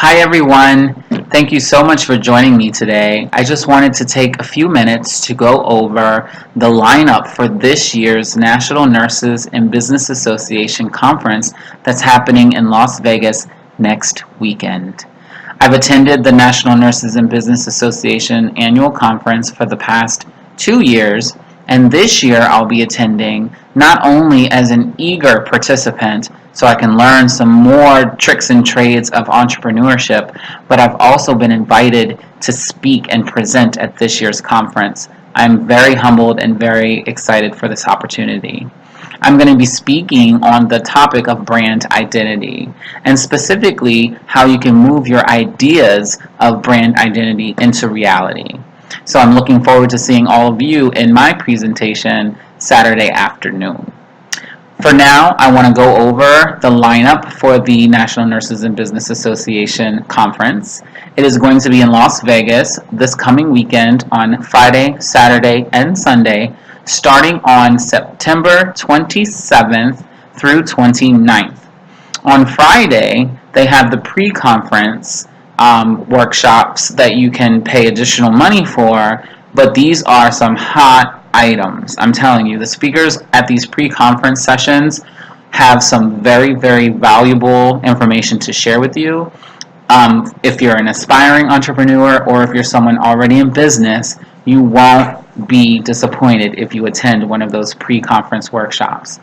Hi everyone, thank you so much for joining me today. I just wanted to take a few minutes to go over the lineup for this year's National Nurses and Business Association Conference that's happening in Las Vegas next weekend. I've attended the National Nurses and Business Association annual conference for the past 2 years, and this year I'll be attending not only as an eager participant so I can learn some more tricks and trades of entrepreneurship, but I've also been invited to speak and present at this year's conference. I'm very humbled and very excited for this opportunity. I'm going to be speaking on the topic of brand identity, and specifically how you can move your ideas of brand identity into reality. So I'm looking forward to seeing all of you in my presentation Saturday afternoon. For now, I want to go over the lineup for the National Nurses and Business Association Conference. It is going to be in Las Vegas this coming weekend on Friday, Saturday, and Sunday, starting on September 27th through 29th. On Friday, they have the pre-conference workshops that you can pay additional money for, but these are some hot items. I'm telling you, the speakers at these pre-conference sessions have some very, very valuable information to share with you. If you're an aspiring entrepreneur or if you're someone already in business, you won't be disappointed if you attend one of those pre-conference workshops.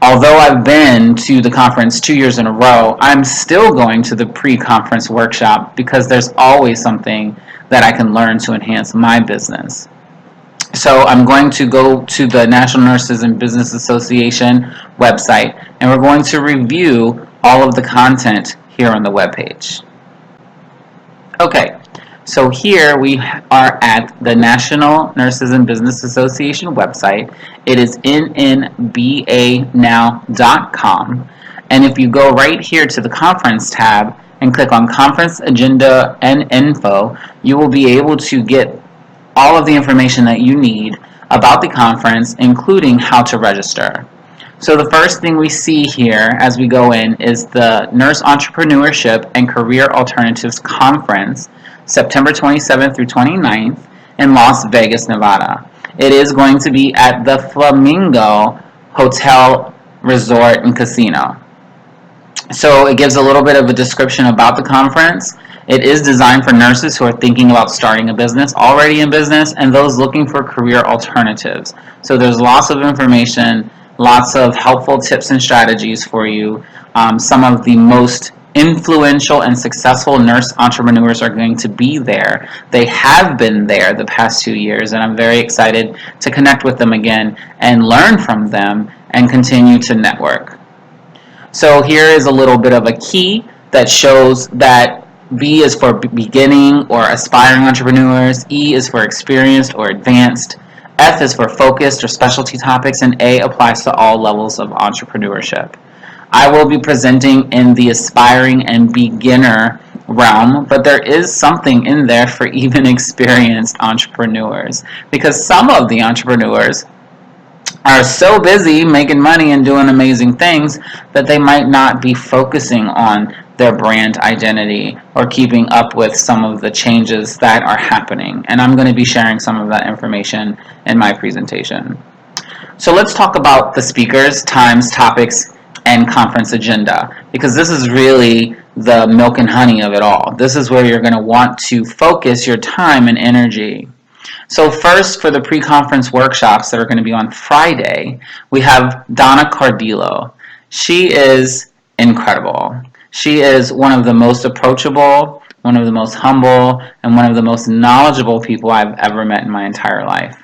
Although I've been to the conference 2 years in a row, I'm still going to the pre-conference workshop because there's always something that I can learn to enhance my business. So I'm going to go to the National Nurses and Business Association website, and we're going to review all of the content here on the webpage. Okay, so here we are at the National Nurses and Business Association website. It is nnbanow.com, and if you go right here to the conference tab and click on Conference Agenda and Info, you will be able to get all of the information that you need about the conference, including how to register. So the first thing we see here as we go in is the Nurse Entrepreneurship and Career Alternatives Conference, September 27th through 29th in Las Vegas, Nevada. It is going to be at the Flamingo Hotel, Resort, and Casino. So it gives a little bit of a description about the conference. It is designed for nurses who are thinking about starting a business, already in business, and those looking for career alternatives. So there's lots of information, lots of helpful tips and strategies for you. Some of the most influential and successful nurse entrepreneurs are going to be there. They have been there the past 2 years, and I'm very excited to connect with them again and learn from them and continue to network. So here is a little bit of a key that shows that B is for beginning or aspiring entrepreneurs, E is for experienced or advanced, F is for focused or specialty topics, and A applies to all levels of entrepreneurship. I will be presenting in the aspiring and beginner realm, but there is something in there for even experienced entrepreneurs, because some of the entrepreneurs are so busy making money and doing amazing things that they might not be focusing on their brand identity or keeping up with some of the changes that are happening. And I'm going to be sharing some of that information in my presentation. So let's talk about the speakers, times, topics, and conference agenda, because this is really the milk and honey of it all. This is where you're going to want to focus your time and energy. So first, for the pre-conference workshops that are going to be on Friday, we have Donna Cardillo. She is incredible. She is one of the most approachable, one of the most humble, and one of the most knowledgeable people I've ever met in my entire life.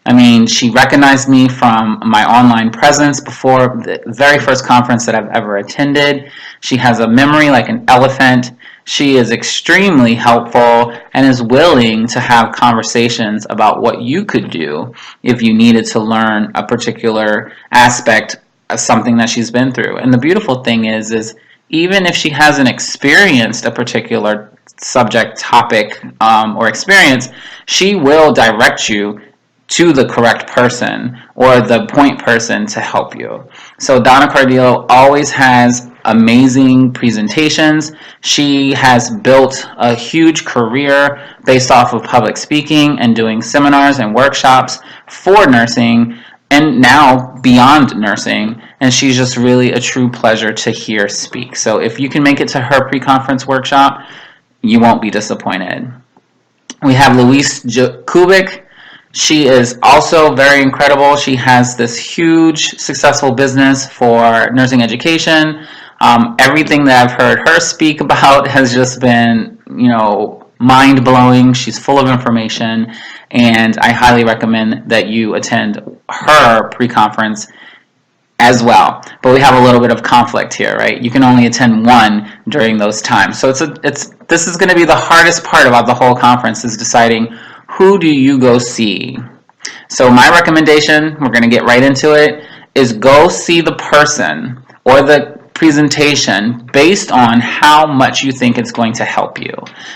I mean, she recognized me from my online presence before the very first conference that I've ever attended. She has a memory like an elephant. She is extremely helpful and is willing to have conversations about what you could do if you needed to learn a particular aspect of something that she's been through. And the beautiful thing is even if she hasn't experienced a particular subject, topic, or experience, she will direct you to the correct person or the point person to help you. So Donna Cardillo always has amazing presentations. She has built a huge career based off of public speaking and doing seminars and workshops for nursing and now beyond nursing, and she's just really a true pleasure to hear speak. So if you can make it to her pre-conference workshop, you won't be disappointed. We have Louise Kubik. She is also very incredible. She has this huge successful business for nursing education. Everything that I've heard her speak about has just been, mind-blowing. She's full of information, and I highly recommend that you attend her pre-conference as well. But we have a little bit of conflict here, right? You can only attend one during those times. So this is going to be the hardest part about the whole conference, is deciding who do you go see. So my recommendation, we're going to get right into it, is go see the person or the presentation based on how much you think it's going to help you.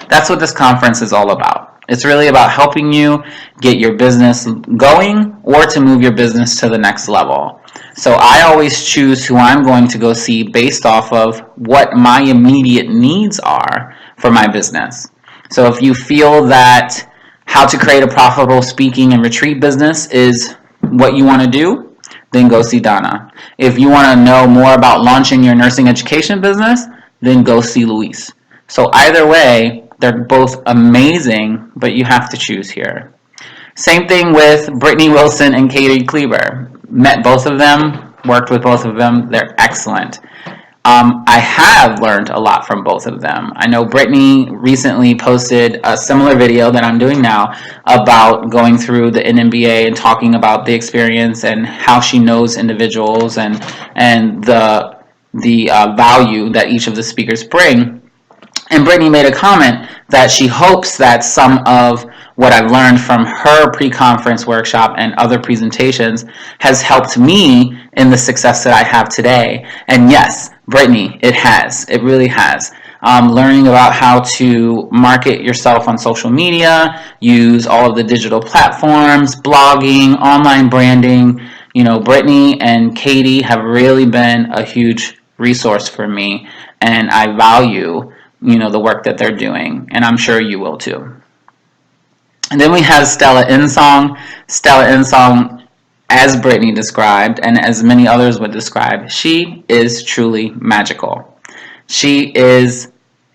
That's what this conference is all about. It's really about helping you get your business going or to move your business to the next level. So I always choose who I'm going to go see based off of what my immediate needs are for my business. So if you feel that how to create a profitable speaking and retreat business is what you want to do, then go see Donna. If you want to know more about launching your nursing education business, then go see Luis. So either way, they're both amazing, but you have to choose here. Same thing with Brittany Wilson and Katie Kleber. Met both of them, worked with both of them. They're excellent. I have learned a lot from both of them. I know Brittany recently posted a similar video that I'm doing now about going through the NNBA and talking about the experience and how she knows individuals and the value that each of the speakers bring. And Brittany made a comment that she hopes that some of what I've learned from her pre-conference workshop and other presentations has helped me in the success that I have today. And yes, Brittany, it has. It really has. Learning about how to market yourself on social media, use all of the digital platforms, blogging, online branding. Brittany and Katie have really been a huge resource for me, and I value the work that they're doing, and I'm sure you will too. And then we have Stella Insong. Stella Insong, as Brittany described, and as many others would describe, she is truly magical. She is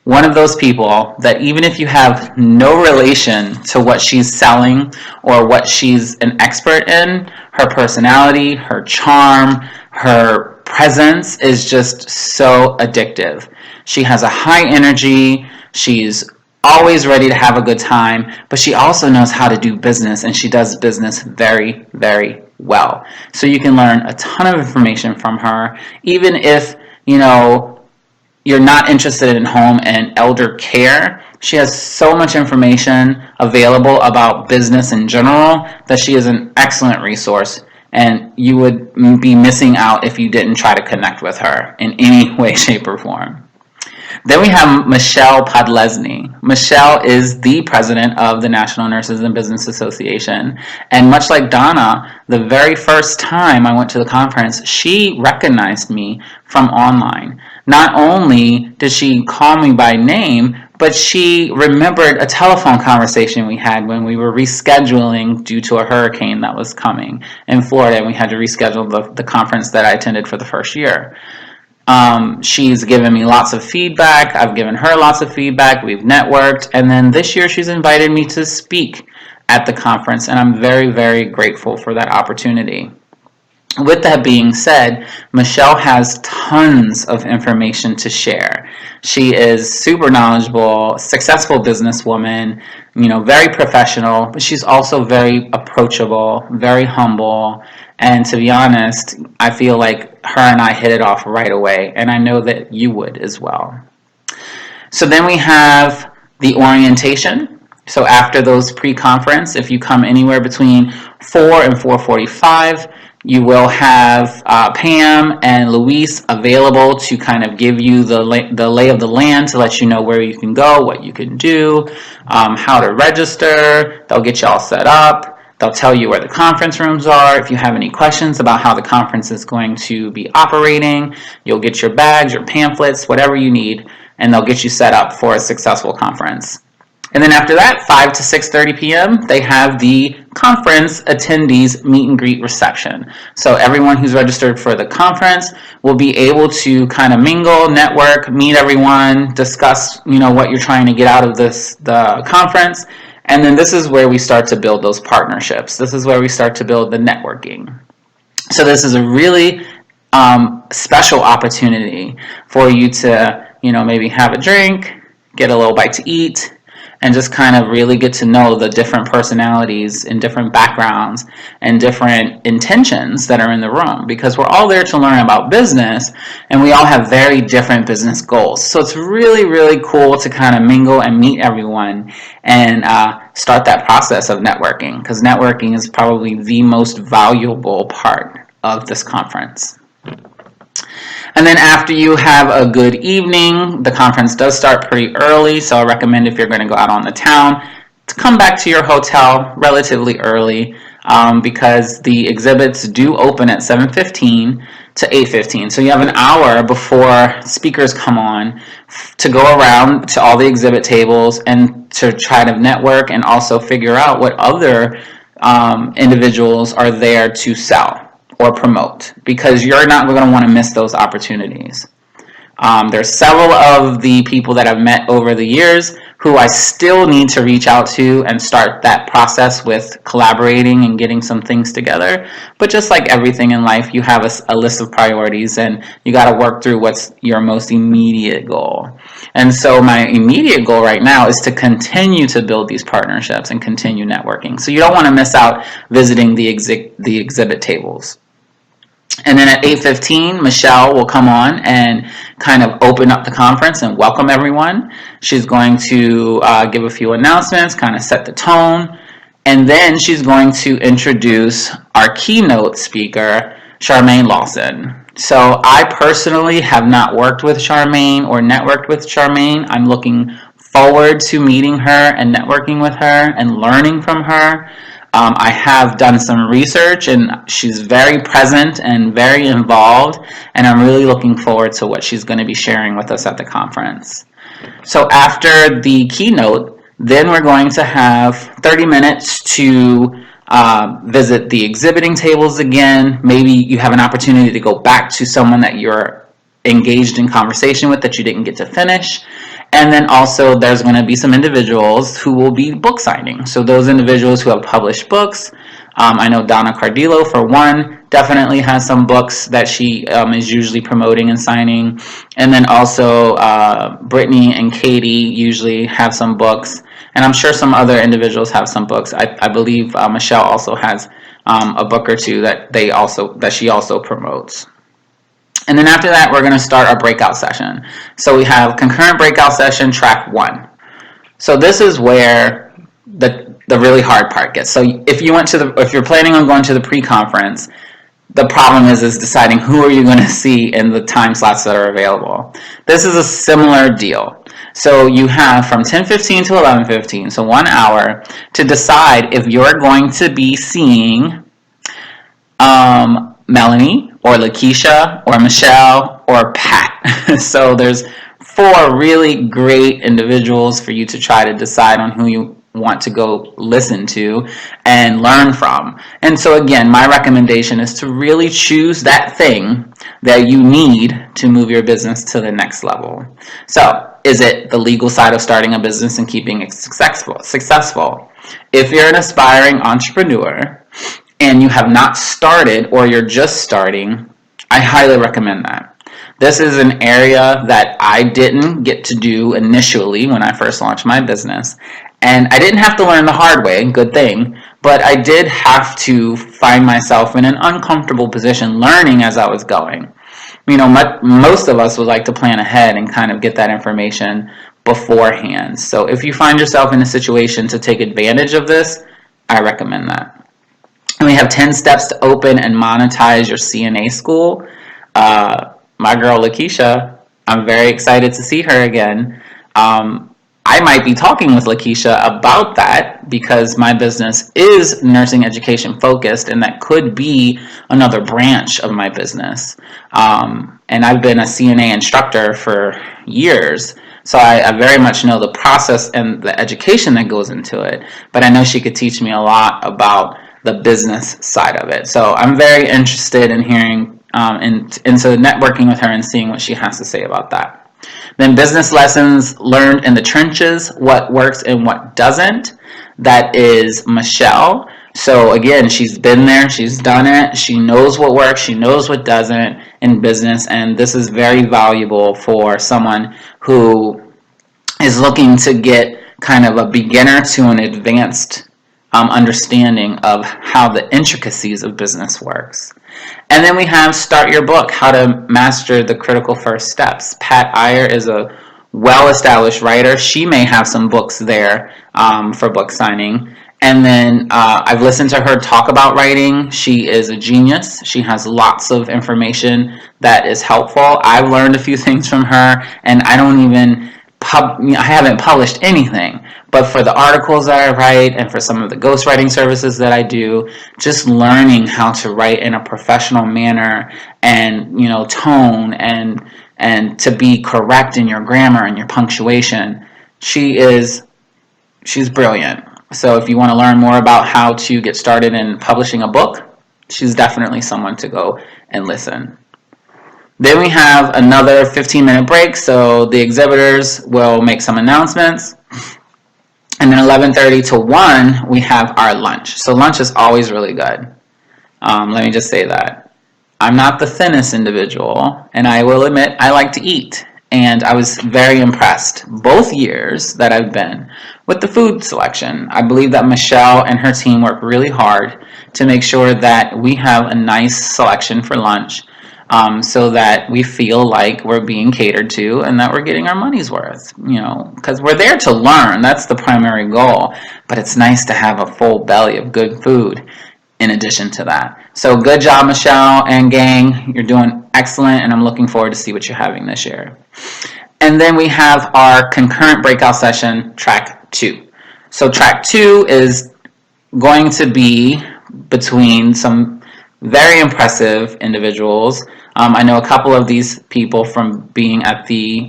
one of those people that even if you have no relation to what she's selling or what she's an expert in, her personality, her charm, her presence is just so addictive. She has a high energy, she's always ready to have a good time, but she also knows how to do business, and she does business very, very well. So you can learn a ton of information from her, even if, you're not interested in home and elder care. She has so much information available about business in general that she is an excellent resource, and you would be missing out if you didn't try to connect with her in any way, shape, or form. Then we have Michelle Podlesny. Michelle is the president of the National Nurses and Business Association. And much like Donna, the very first time I went to the conference, she recognized me from online. Not only did she call me by name, but she remembered a telephone conversation we had when we were rescheduling due to a hurricane that was coming in Florida, and we had to reschedule the conference that I attended for the first year. She's given me lots of feedback. I've given her lots of feedback. We've networked. And then this year she's invited me to speak at the conference, and I'm very, very grateful for that opportunity. With that being said, Michelle has tons of information to share. She is super knowledgeable, successful businesswoman, very professional, but she's also very approachable, very humble. And to be honest, I feel like her and I hit it off right away, and I know that you would as well. So then we have the orientation. So after those pre-conference, if you come anywhere between 4 and 4:45, you will have Pam and Luis available to kind of give you the lay of the land, to let you know where you can go, what you can do, how to register. They'll get you all set up. They'll tell you where the conference rooms are. If you have any questions about how the conference is going to be operating, you'll get your bags, your pamphlets, whatever you need, and they'll get you set up for a successful conference. And then after that, 5 to 6:30 p.m., they have the conference attendees meet and greet reception. So everyone who's registered for the conference will be able to kind of mingle, network, meet everyone, discuss, what you're trying to get out of the conference. And then this is where we start to build those partnerships. This is where we start to build the networking. So this is a really special opportunity for you to, maybe have a drink, get a little bite to eat, and just kind of really get to know the different personalities and different backgrounds and different intentions that are in the room, because we're all there to learn about business and we all have very different business goals. So it's really, really cool to kind of mingle and meet everyone and start that process of networking, because networking is probably the most valuable part of this conference. And then after you have a good evening, the conference does start pretty early, so I recommend, if you're going to go out on the town, to come back to your hotel relatively early, because the exhibits do open at 7:15 to 8:15. So you have an hour before speakers come on to go around to all the exhibit tables and to try to network and also figure out what other individuals are there to sell or promote, because you're not going to want to miss those opportunities. There's several of the people that I've met over the years who I still need to reach out to and start that process with collaborating and getting some things together. But just like everything in life, you have a list of priorities and you got to work through what's your most immediate goal. And so my immediate goal right now is to continue to build these partnerships and continue networking. So you don't want to miss out visiting the exhibit tables. And then at 8:15, Michelle will come on and kind of open up the conference and welcome everyone. She's going to give a few announcements, kind of set the tone, and then she's going to introduce our keynote speaker, Charmaine Lawson. So I personally have not worked with Charmaine or networked with Charmaine. I'm looking forward to meeting her and networking with her and learning from her. I have done some research, and she's very present and very involved, and I'm really looking forward to what she's going to be sharing with us at the conference. So after the keynote, then we're going to have 30 minutes to visit the exhibiting tables again. Maybe you have an opportunity to go back to someone that you're engaged in conversation with that you didn't get to finish. And then also there's going to be some individuals who will be book signing. So those individuals who have published books, I know Donna Cardillo, for one, definitely has some books that she is usually promoting and signing. And then also Brittany and Katie usually have some books. And I'm sure some other individuals have some books. I believe Michelle also has a book or two that she also promotes. And then after that, we're going to start our breakout session. So we have concurrent breakout session, track 1. So this is where the really hard part gets. So if you're planning on going to the pre-conference, the problem is deciding who are you going to see in the time slots that are available. This is a similar deal. So you have from 10:15 to 11:15, so 1 hour, to decide if you're going to be seeing Melanie or Lakeisha or Michelle or Pat. So there's 4 really great individuals for you to try to decide on who you want to go listen to and learn from. And so again, my recommendation is to really choose that thing that you need to move your business to the next level. So is it the legal side of starting a business and keeping it successful? If you're an aspiring entrepreneur and you have not started or you're just starting, I highly recommend that. This is an area that I didn't get to do initially when I first launched my business. And I didn't have to learn the hard way, good thing, but I did have to find myself in an uncomfortable position learning as I was going. Most of us would like to plan ahead and kind of get that information beforehand. So if you find yourself in a situation to take advantage of this, I recommend that. And we have 10 steps to open and monetize your CNA school. My girl Lakeisha, I'm very excited to see her again. I I might be talking with Lakeisha about that because my business is nursing education focused, and that could be another branch of my business. And I've been a CNA instructor for years, so I very much know the process and the education that goes into it, but I know she could teach me a lot about the business side of it. So I'm very interested in hearing into networking with her and seeing what she has to say about that. Then business lessons learned in the trenches, what works and what doesn't. That is Michelle. So again, she's been there, she's done it, she knows what works, she knows what doesn't in business, and this is very valuable for someone who is looking to get kind of a beginner to an advanced understanding of how the intricacies of business works. And then we have Start Your Book, How to Master the Critical First Steps. Pat Iyer is a well-established writer. She may have some books there for book signing. And then I've listened to her talk about writing. She is a genius. She has lots of information that is helpful. I've learned a few things from her, and I haven't published anything, but for the articles that I write and for some of the ghostwriting services that I do, just learning how to write in a professional manner and, tone and to be correct in your grammar and your punctuation, she's brilliant. So if you want to learn more about how to get started in publishing a book, she's definitely someone to go and listen. Then we have another 15-minute break, so the exhibitors will make some announcements. And then 11:30 to 1, we have our lunch. So lunch is always really good. Let me just say that. I'm not the thinnest individual, and I will admit I like to eat. And I was very impressed both years that I've been with the food selection. I believe that Michelle and her team work really hard to make sure that we have a nice selection for lunch. So that we feel like we're being catered to and that we're getting our money's worth, because we're there to learn. That's the primary goal, but it's nice to have a full belly of good food in addition to that. So good job, Michelle and gang. You're doing excellent, and I'm looking forward to see what you're having this year. And then we have our concurrent breakout session, track 2. So track 2 is going to be between some very impressive individuals. I know a couple of these people from being at the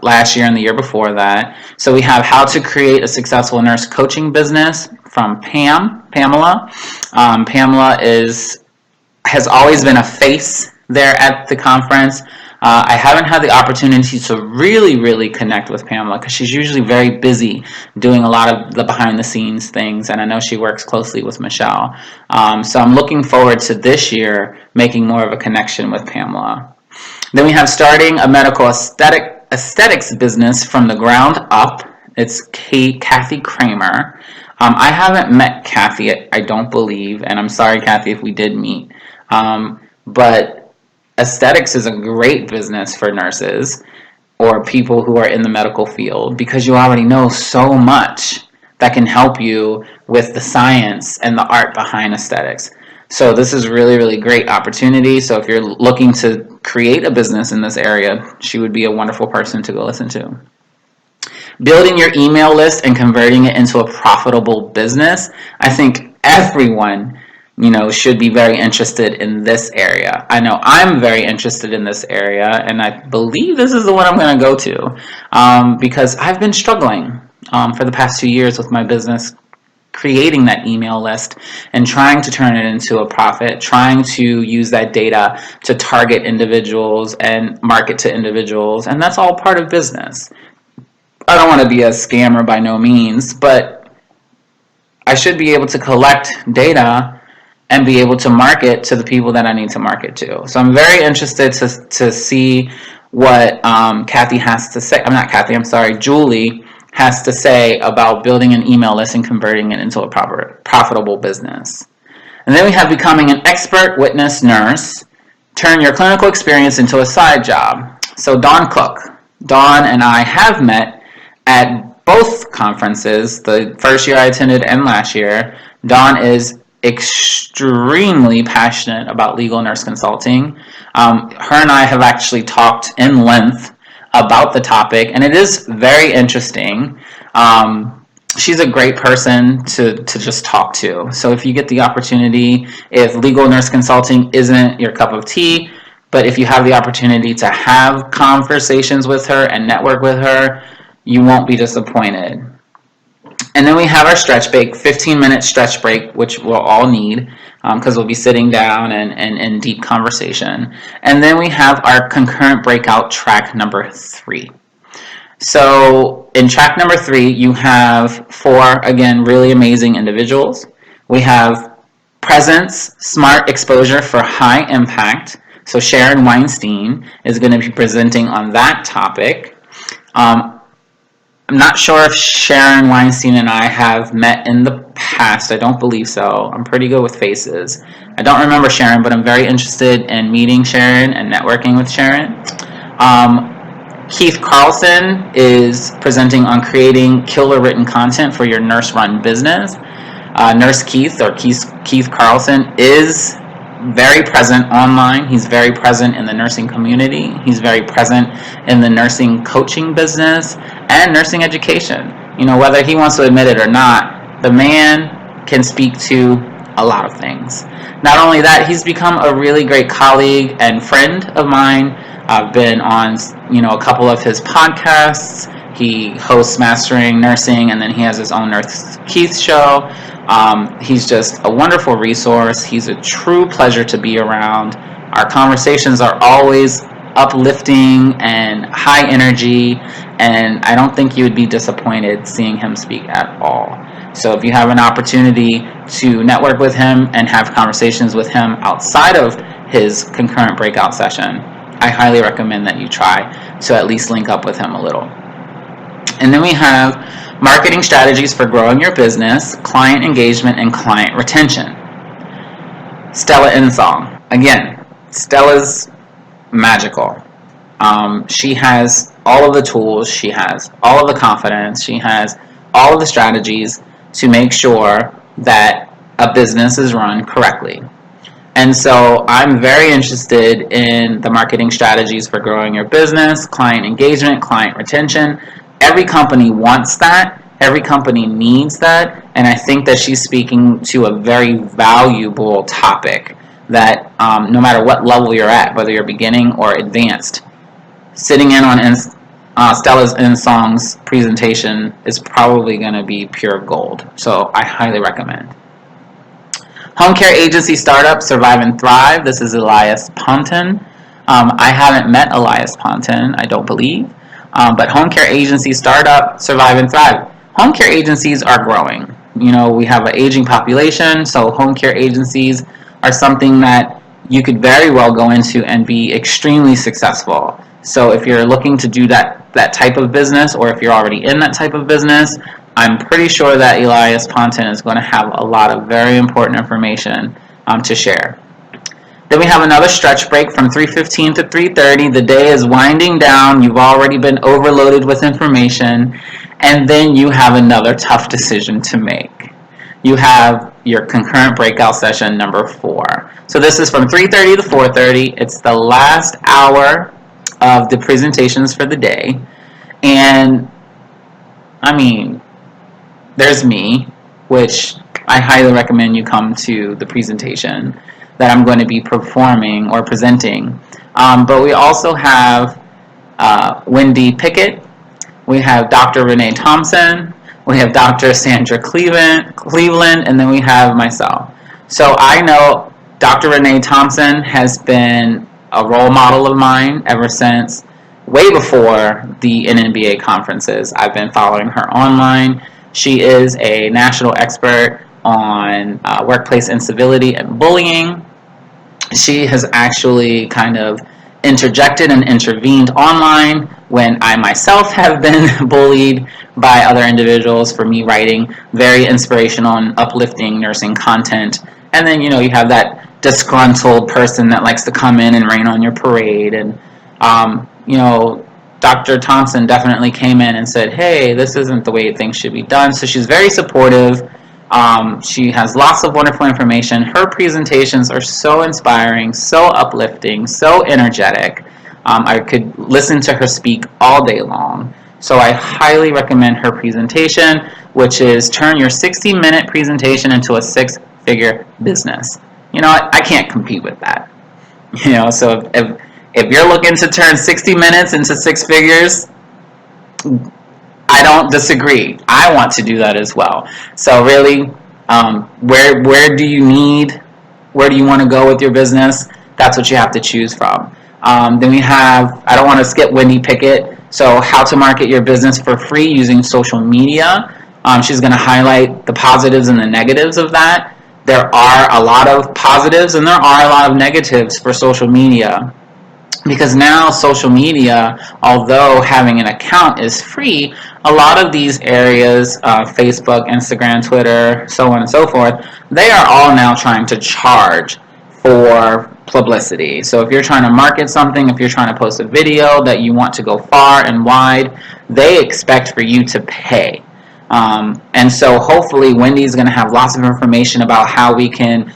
last year and the year before that. So we have How to Create a Successful Nurse Coaching Business from Pamela. Pamela has always been a face there at the conference. I haven't had the opportunity to really connect with Pamela because she's usually very busy doing a lot of the behind-the-scenes things, and I know she works closely with Michelle. So I'm looking forward to this year making more of a connection with Pamela. Then we have Starting a Medical Aesthetics Business from the Ground Up. It's Kathy Kramer. I haven't met Kathy, I don't believe, and I'm sorry, Kathy, if we did meet. But aesthetics is a great business for nurses or people who are in the medical field because you already know so much that can help you with the science and the art behind aesthetics. So this is really great opportunity. So if you're looking to create a business in this area, she would be a wonderful person to go listen to. Building your email list and converting it into a profitable business. I think everyone should be very interested in this area. I know I'm very interested in this area, and I believe this is the one I'm going to go to because I've been struggling for the past 2 years with my business, creating that email list and trying to turn it into a profit, trying to use that data to target individuals and market to individuals, and that's all part of business. I don't want to be a scammer by no means, but I should be able to collect data and be able to market to the people that I need to market to. So I'm very interested to see what Kathy has to say. Julie has to say about building an email list and converting it into a profitable business. And then we have Becoming an Expert Witness Nurse. Turn your clinical experience into a side job. So Dawn Cook. Dawn and I have met at both conferences, the first year I attended and last year. Dawn is extremely passionate about legal nurse consulting. Her and I have actually talked in length about the topic, and it is very interesting. She's a great person to just talk to. So if you get the opportunity, if legal nurse consulting isn't your cup of tea, but if you have the opportunity to have conversations with her and network with her, you won't be disappointed. And then we have our stretch break, 15-minute stretch break, which we'll all need because we'll be sitting down and in deep conversation. And then we have our concurrent breakout track number 3. So in track number 3, you have 4, again, really amazing individuals. We have presence, smart exposure for high impact. So Sharon Weinstein is going to be presenting on that topic. I'm not sure if Sharon Weinstein and I have met in the past. I don't believe so. I'm pretty good with faces. I don't remember Sharon, but I'm very interested in meeting Sharon and networking with Sharon. Keith Carlson is presenting on creating killer written content for your nurse-run business. Nurse Keith, or Keith Carlson, is very present online. He's very present in the nursing community. He's very present in the nursing coaching business and nursing education. You know, whether he wants to admit it or not, the man can speak to a lot of things. Not only that, he's become a really great colleague and friend of mine. I've been on, a couple of his podcasts. He hosts Mastering Nursing, and then he has his own Nurse Keith show. He's just a wonderful resource. He's a true pleasure to be around. Our conversations are always uplifting and high energy, and I don't think you would be disappointed seeing him speak at all. So if you have an opportunity to network with him and have conversations with him outside of his concurrent breakout session, I highly recommend that you try to at least link up with him a little. And then we have marketing strategies for growing your business, client engagement, and client retention. Stella Insong. Again, Stella's magical. She has all of the tools, she has all of the confidence, she has all of the strategies to make sure that a business is run correctly. And so I'm very interested in the marketing strategies for growing your business, client engagement, client retention. Every company wants that. Every company needs that. And I think that she's speaking to a very valuable topic that no matter what level you're at, whether you're beginning or advanced, sitting in on Stella's Insong's presentation is probably going to be pure gold. So I highly recommend. Home care agency startup, Survive and Thrive. This is Elias Ponton. I haven't met Elias Ponton, I don't believe. But home care agency startup, Survive and Thrive. Home care agencies are growing. We have an aging population, so home care agencies are something that you could very well go into and be extremely successful. So if you're looking to do that type of business, or if you're already in that type of business, I'm pretty sure that Elias Ponton is going to have a lot of very important information to share. Then we have another stretch break from 3:15 to 3:30. The day is winding down. You've already been overloaded with information. And then you have another tough decision to make. You have your concurrent breakout session number 4. So this is from 3:30 to 4:30. It's the last hour of the presentations for the day. And there's me, which I highly recommend you come to the presentation that I'm going to be performing or presenting. But we also have Wendy Pickett, we have Dr. Renee Thompson, we have Dr. Sandra Cleveland, and then we have myself. So I know Dr. Renee Thompson has been a role model of mine ever since way before the NNBA conferences. I've been following her online. She is a national expert on workplace incivility and bullying. She has actually kind of interjected and intervened online when I myself have been bullied by other individuals for me writing very inspirational and uplifting nursing content. And then, you have that disgruntled person that likes to come in and rain on your parade. And, Dr. Thompson definitely came in and said, hey, this isn't the way things should be done. So she's very supportive. She has lots of wonderful information. Her presentations are so inspiring, so uplifting, so energetic. I could listen to her speak all day long. So I highly recommend her presentation, which is turn your 60-minute presentation into a six-figure business. You know, I can't compete with that. You know, so if you're looking to turn 60 minutes into six figures, I don't disagree. I want to do that as well. So really, where do you need, where do you want to go with your business? That's what you have to choose from. Then we have, I don't want to skip Wendy Pickett. So how to market your business for free using social media. She's going to highlight the positives and the negatives of that. There are a lot of positives and there are a lot of negatives for social media. Because now social media, although having an account is free, a lot of these areas, Facebook, Instagram, Twitter, so on and so forth, they are all now trying to charge for publicity. So if you're trying to market something, if you're trying to post a video that you want to go far and wide, they expect for you to pay. And so hopefully Wendy's going to have lots of information about how we can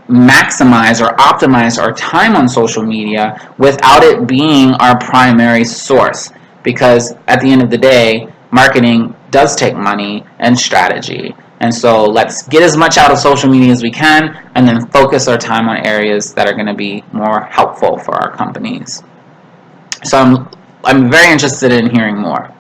maximize or optimize our time on social media without it being our primary source, because at the end of the day, marketing does take money and strategy. And so let's get as much out of social media as we can and then focus our time on areas that are going to be more helpful for our companies. So I'm very interested in hearing more.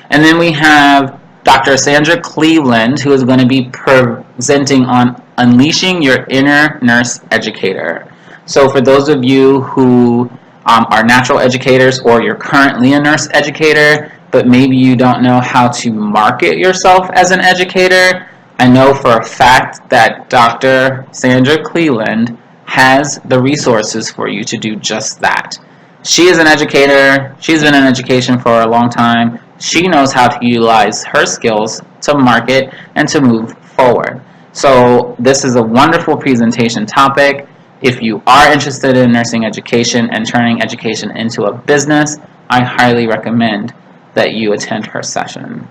And then we have Dr. Sandra Cleveland, who is going to be presenting on Unleashing Your Inner Nurse Educator. So for those of you who are natural educators, or you're currently a nurse educator, but maybe you don't know how to market yourself as an educator, I know for a fact that Dr. Sandra Cleveland has the resources for you to do just that. She is an educator. She's been in education for a long time. She knows how to utilize her skills to market and to move forward. So this is a wonderful presentation topic. If you are interested in nursing education and turning education into a business, I highly recommend that you attend her session.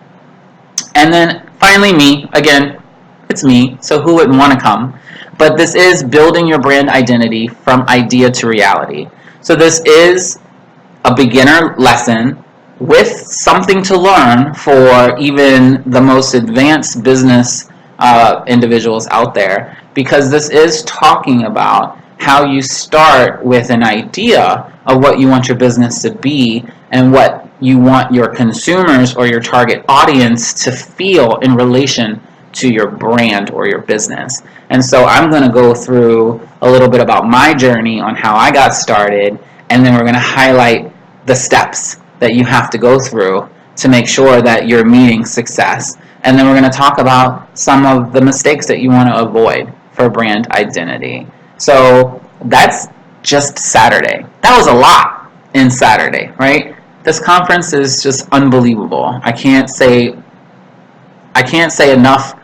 And then finally me, again, it's me, so who wouldn't want to come? But this is building your brand identity from idea to reality. So this is a beginner lesson with something to learn for even the most advanced business individuals out there, because this is talking about how you start with an idea of what you want your business to be and what you want your consumers or your target audience to feel in relation to your brand or your business. And so I'm going to go through a little bit about my journey on how I got started, and then we're going to highlight the steps that you have to go through to make sure that you're meeting success. And then we're going to talk about some of the mistakes that you want to avoid for brand identity. So that's just Saturday. That was a lot in Saturday, right? This conference is just unbelievable. I can't say enough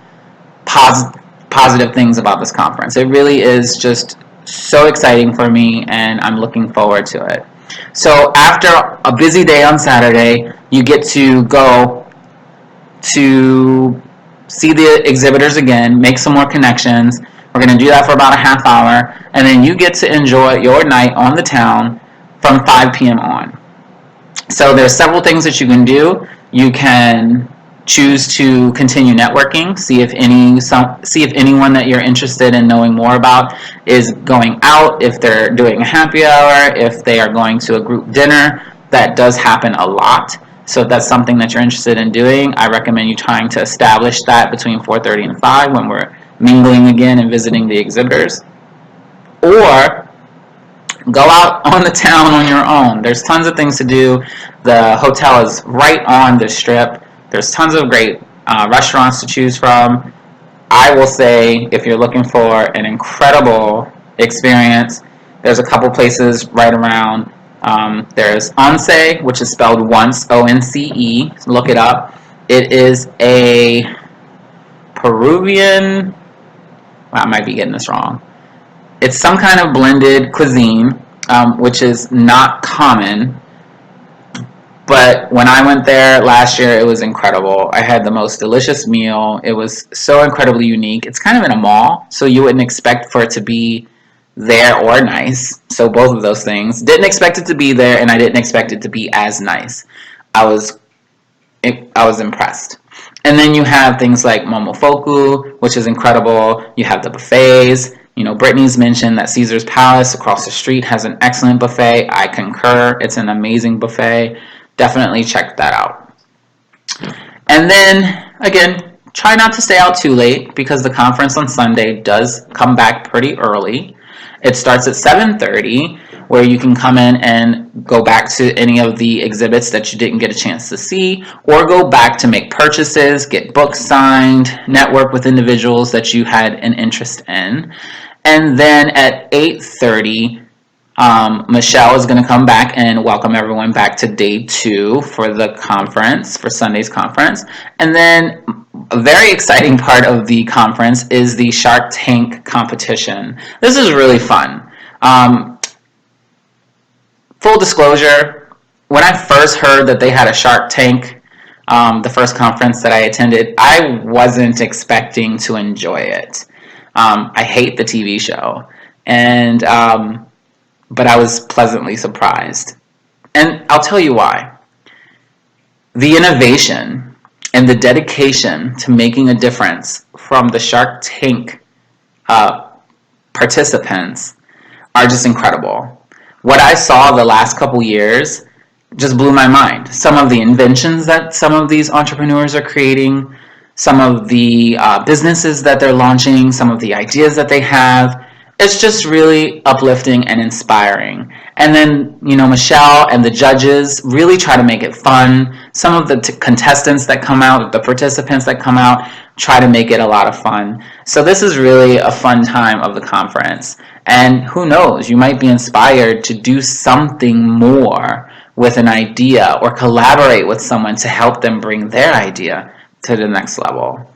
positive things about this conference. It really is just so exciting for me, and I'm looking forward to it. So after a busy day on Saturday, you get to go to see the exhibitors again, make some more connections. We're going to do that for about a half hour, and then you get to enjoy your night on the town from 5 p.m. on. So there's several things that you can do. You can choose to continue networking, see if anyone that you're interested in knowing more about is going out, if they're doing a happy hour, if they are going to a group dinner. That does happen a lot. So if that's something that you're interested in doing, I recommend you trying to establish that between 4:30 and 5 when we're mingling again and visiting the exhibitors. Or go out on the town on your own. There's tons of things to do. The hotel is right on the strip. There's tons of great restaurants to choose from. I will say, if you're looking for an incredible experience, there's a couple places right around. There's Once, which is spelled once, O-N-C-E. Look it up. It is a Peruvian, well, I might be getting this wrong. It's some kind of blended cuisine, which is not common. But when I went there last year, it was incredible. I had the most delicious meal. It was so incredibly unique. It's kind of in a mall, so you wouldn't expect for it to be there or nice. So both of those things. Didn't expect it to be there, and I didn't expect it to be as nice. I was impressed. And then you have things like Momofuku, which is incredible. You have the buffets. You know, Brittany's mentioned that Caesar's Palace across the street has an excellent buffet. I concur. It's an amazing buffet. Definitely check that out. And then, again, try not to stay out too late because the conference on Sunday does come back pretty early. It starts at 7:30, where you can come in and go back to any of the exhibits that you didn't get a chance to see, or go back to make purchases, get books signed, network with individuals that you had an interest in. And then at 8:30, Michelle is going to come back and welcome everyone back to day 2 for the conference, for Sunday's conference. And then a very exciting part of the conference is the Shark Tank competition. This is really fun. Full disclosure, when I first heard that they had a Shark Tank, the first conference that I attended, I wasn't expecting to enjoy it. I hate the TV show, and but I was pleasantly surprised. And I'll tell you why. The innovation and the dedication to making a difference from the Shark Tank participants are just incredible. What I saw the last couple years just blew my mind. Some of the inventions that some of these entrepreneurs are creating, some of the businesses that they're launching, some of the ideas that they have. It's just really uplifting and inspiring. And then, you know, Michelle and the judges really try to make it fun. Some of the contestants that come out, the participants that come out, try to make it a lot of fun. So this is really a fun time of the conference. And who knows, you might be inspired to do something more with an idea or collaborate with someone to help them bring their idea to the next level.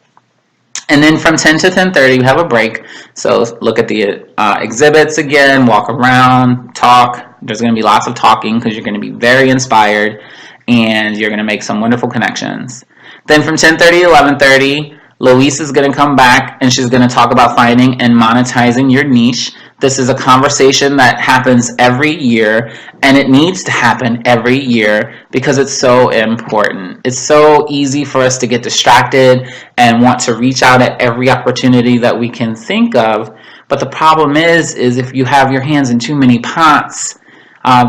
And then from 10 to 10:30, we have a break. So look at the exhibits again, walk around, talk. There's going to be lots of talking because you're going to be very inspired and you're going to make some wonderful connections. Then from 10:30 to 11:30, Louise is going to come back and she's going to talk about finding and monetizing your niche. This is a conversation that happens every year, and it needs to happen every year because it's so important. It's so easy for us to get distracted and want to reach out at every opportunity that we can think of. But the problem is if you have your hands in too many pots,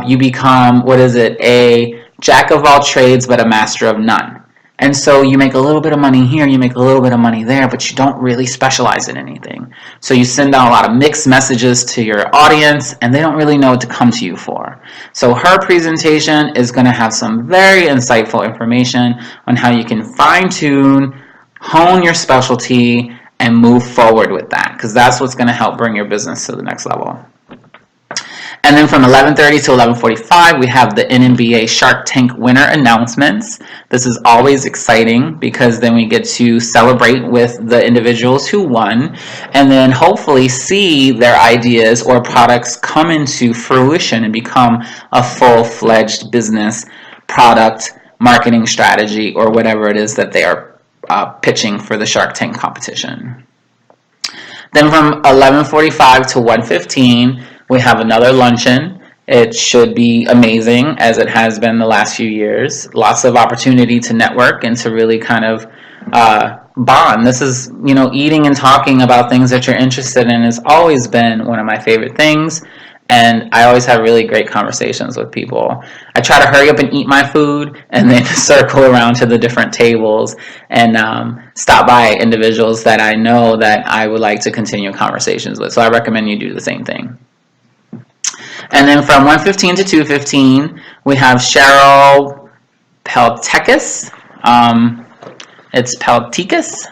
you become, a jack of all trades but a master of none. And so you make a little bit of money here, you make a little bit of money there, but you don't really specialize in anything. So you send out a lot of mixed messages to your audience, and they don't really know what to come to you for. So her presentation is going to have some very insightful information on how you can fine-tune, hone your specialty, and move forward with that, because that's what's going to help bring your business to the next level. And then from 11:30 to 11:45, we have the NNBA Shark Tank winner announcements. This is always exciting because then we get to celebrate with the individuals who won and then hopefully see their ideas or products come into fruition and become a full-fledged business, product, marketing strategy, or whatever it is that they are pitching for the Shark Tank competition. Then from 11:45 to 1:15, we have another luncheon. It should be amazing, as it has been the last few years. Lots of opportunity to network and to really kind of bond. This is, eating and talking about things that you're interested in has always been one of my favorite things. And I always have really great conversations with people. I try to hurry up and eat my food and then circle around to the different tables and stop by individuals that I know that I would like to continue conversations with. So I recommend you do the same thing. And then from 1:15 to 2:15, we have Cheryl Peltekis. It's Peltekis.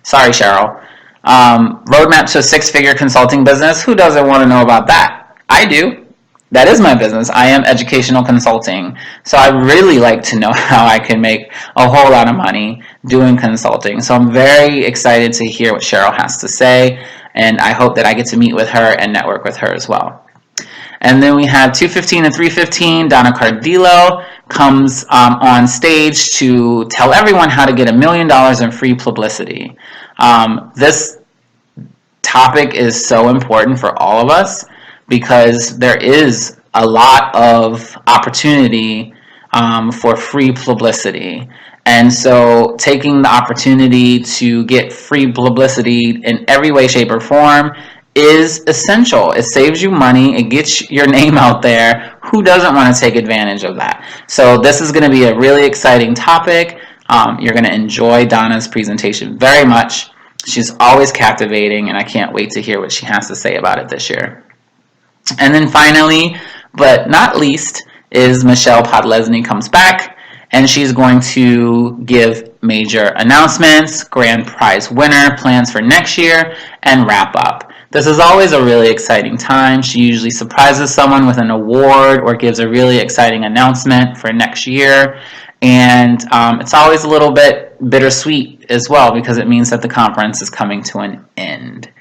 Sorry, Cheryl. Roadmap to a six-figure consulting business. Who doesn't want to know about that? I do. That is my business. I am educational consulting. So I really like to know how I can make a whole lot of money doing consulting. So I'm very excited to hear what Cheryl has to say. And I hope that I get to meet with her and network with her as well. And then we have 2:15 and 3:15, Donna Cardillo comes on stage to tell everyone how to get $1 million in free publicity. This topic is so important for all of us. because there is a lot of opportunity for free publicity. And so taking the opportunity to get free publicity in every way, shape, or form is essential. It saves you money. It gets your name out there. Who doesn't want to take advantage of that? So this is going to be a really exciting topic. You're going to enjoy Donna's presentation very much. She's always captivating, and I can't wait to hear what she has to say about it this year. And then finally, but not least, is Michelle Podlesny comes back, and she's going to give major announcements, grand prize winner, plans for next year, and wrap up. This is always a really exciting time. She usually surprises someone with an award or gives a really exciting announcement for next year. And it's always a little bit bittersweet as well, because it means that the conference is coming to an end.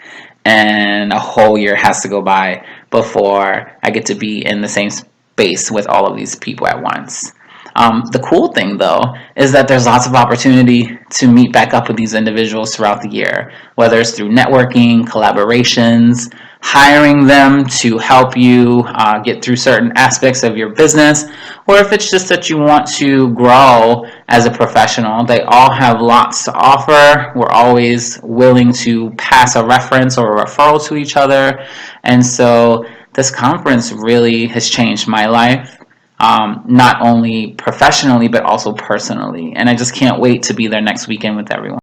And a whole year has to go by before I get to be in the same space with all of these people at once. The cool thing, though, is that there's lots of opportunity to meet back up with these individuals throughout the year, whether it's through networking, collaborations, hiring them to help you get through certain aspects of your business, or if it's just that you want to grow as a professional. They all have lots to offer. We're always willing to pass a reference or a referral to each other. And so this conference really has changed my life. Not only professionally, but also personally. And I just can't wait to be there next weekend with everyone.